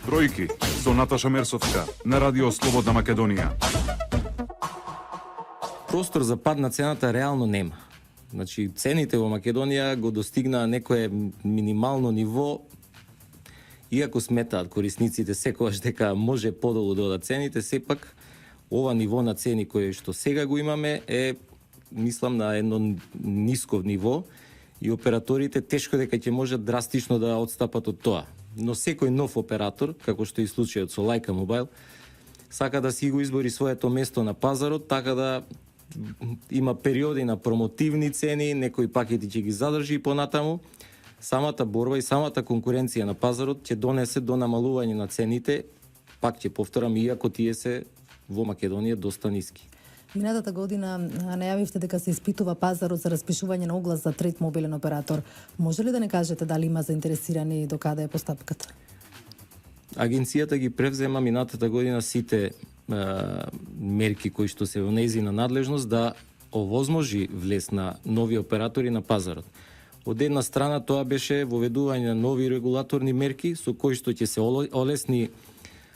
Бројки со Наташа Мерсовска на Радио Слободна Македонија. Простор за пад на цената реално нема. Значи, цените во Македонија го достигнаа некое минимално ниво, иако сметаат корисниците секогаш дека може подолу да одат цените, сепак ова ниво на цени кое што сега го имаме е, мислам, на едно ниско ниво и операторите тешко дека ќе можат драстично да отстапат од тоа. Но секој нов оператор, како што е случајот со Лајка Мобайл, сака да си го избори своето место на пазарот, така да има периоди на промотивни цени, некои пакети ќе ги задржи и понатаму. Самата борба и самата конкуренција на пазарот ќе донесе до намалување на цените, пак ќе повторам, иако тие се во Македонија доста ниски. Минатата година најавивте дека се испитува пазарот за распишување на оглас за трет мобилен оператор. Може ли да не кажете дали има заинтересирани и до каде е постапката? Агенцијата ги превзема минатата година сите мерки кои што се во нејзина надлежност да овозможи влез на нови оператори на пазарот. Од една страна тоа беше воведување на нови регулаторни мерки со кои што ќе се олесни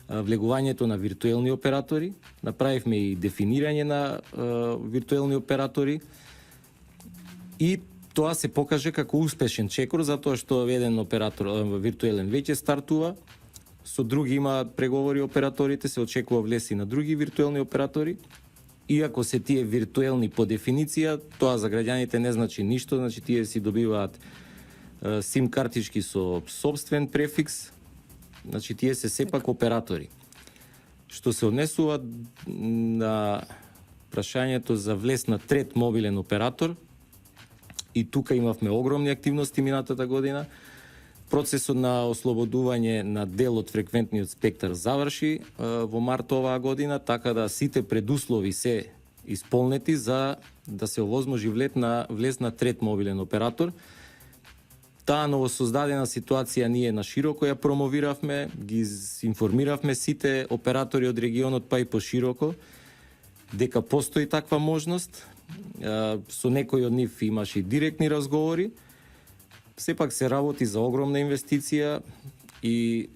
влегувањето на виртуелни оператори. Направивме и дефинирање на виртуелни оператори и тоа се покаже како успешен чекор, затоа што еден оператор виртуелен веќе стартува, со други има преговори операторите, се очекува влез и на други виртуелни оператори. Иако се тие виртуелни по дефиниција, тоа за граѓаните не значи ништо, значи тие си добиваат сим картички со собствен префикс, значи тие се сепак оператори. Што се однесува на прашањето за влез на трет мобилен оператор, и тука имавме огромни активности минатата година. Процесот на ослободување на дел од фреквентниот спектар заврши во март оваа година, така да сите предуслови се исполнети за да се овозможи влез на трет мобилен оператор. Таа новосоздадена ситуација ние на широко ја промовиравме, ги информиравме сите оператори од регионот, па и пошироко, дека постои таква можност. Со некои од нив имаше и директни разговори. Сепак се работи за огромна инвестиција и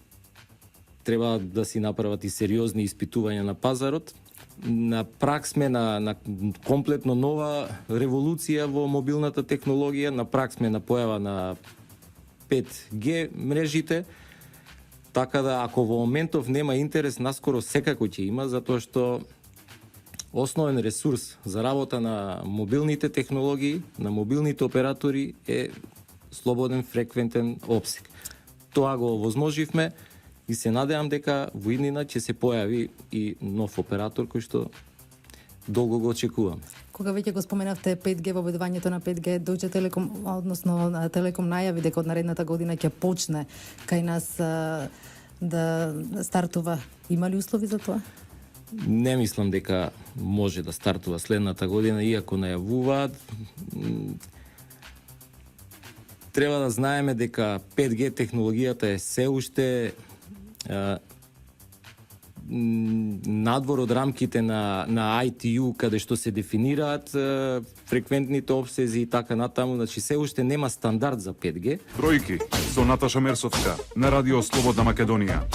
треба да си направат и сериозни испитувања на пазарот. На прак сме на комплетно нова револуција во мобилната технологија, на прак сме на појава на 5G мрежите, така да ако во моментов нема интерес, наскоро секако ќе има, затоа што основен ресурс за работа на мобилните технологии, на мобилните оператори е слободен фреквентен опсек. Тоа го овозможивме и се надевам дека во иднина ќе се појави и нов оператор кој што долго го очекуваме. Кога веќе го споменавте 5G, воведувањето на 5G, дојде Телеком, односно Телеком најави дека од наредната година ќе почне кај нас да стартува. Има ли услови за тоа? Не мислам дека може да стартува следната година, иако најавуваат. Треба да знаеме дека 5G технологијата е се уште надвор од рамките на ITU, каде што се дефинираат фреквентните обсези и така натаму, значи се уште нема стандард за 5G. Бројки со Наташа Мерсовска на Радио Слободна Македонија.